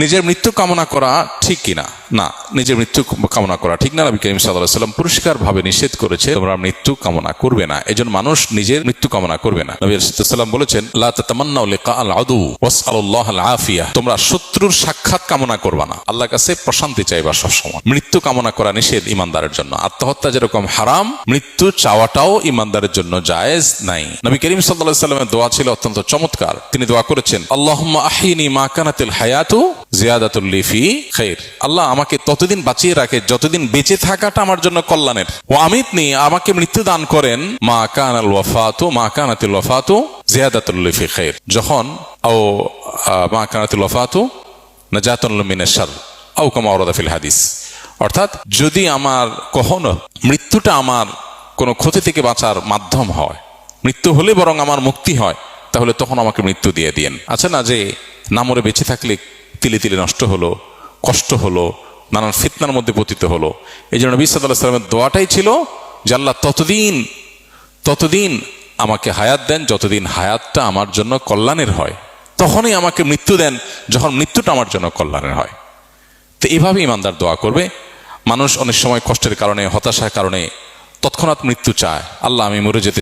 নিজের মৃত্যু কামনা করা ঠিক কিনা? না, নিজের মৃত্যু কামনা করা ঠিক না। নবী করিম সাল্লাল্লাহু আলাইহি ওয়াসাল্লাম পরিষ্কার ভাবে নিষেধ করেছে, তোমরা মৃত্যু কামনা করবে না। এজন্য মানুষ নিজের মৃত্যু কামনা করবে না। নবী সাল্লাল্লাহু আলাইহি ওয়াসাল্লাম বলেছেন, লা তাতামান্নাউ লিকা আল আদু ওয়াসআলুল্লাহাল আফিয়া, তোমরা শত্রুর সাক্ষাৎ কামনা করবা না, আল্লাহর কাছে প্রশান্তি চাইবা সবসময়। মৃত্যু কামনা করা নিষেধ ইমানদারের জন্য। আত্মহত্যা যেরকম হারাম, মৃত্যু চাওয়াটাও ইমানদারের জন্য জায়েজ নাই। নবী করিম সাল্লাল্লাহু আলাইহি ওয়াসাল্লামের দোয়া ছিল অত্যন্ত চমৎকার। তিনি দোয়া করেছেন, আল্লাহুম্মা আহিনি মা কানাতিল হায়াতু জিয়াদাতুল লি ফি খাইর, আল্লাহ আমাকে ততদিন বাঁচিয়ে রাখে যতদিন বেঁচে থাকাটা আমার জন্য কল্যাণের। ও আমিতনি, আমাকে মৃত্যু দান করেন মা কানাল ওয়াফাতু মা কানাতিল ওয়াফাতু জিয়াদাতুল লি ফি খাইর, যখন ও মা কানাতিল ওয়াফাতু নাজাতুন মিনাশ শার আও কামা ওয়ারাদা ফিল হাদিস। অর্থাৎ যদি আমার কখনো মৃত্যুটা আমার কোনো ক্ষতি থেকে বাঁচার মাধ্যম হয়, মৃত্যু হলে বরং আমার মুক্তি হয়, তাহলে তখন আমাকে মৃত্যু দিয়ে দিয়েন। আছে না যে না মরে বেঁচে থাকলে তিলে তিলে নষ্ট হলো, কষ্ট হলো, নানান ফিতনার মধ্যে পতিত হলো। এই জন্য নবী সাল্লাল্লাহু আলাইহি ওয়াসাল্লামের দোয়াটাই ছিল যে আল্লাহ ততদিন আমাকে হায়াত দেন যতদিন হায়াতটা আমার জন্য কল্যাণের হয়, তখনই আমাকে মৃত্যু দেন যখন মৃত্যুটা আমার জন্য কল্যাণের হয়। তো এইভাবে ইমানদার দোয়া করবে। মানুষ অনেক সময় কষ্টের কারণে, হতাশার কারণে তৎক্ষণাৎ মৃত্যু চায়, আল্লাহ আমি মরে যেতে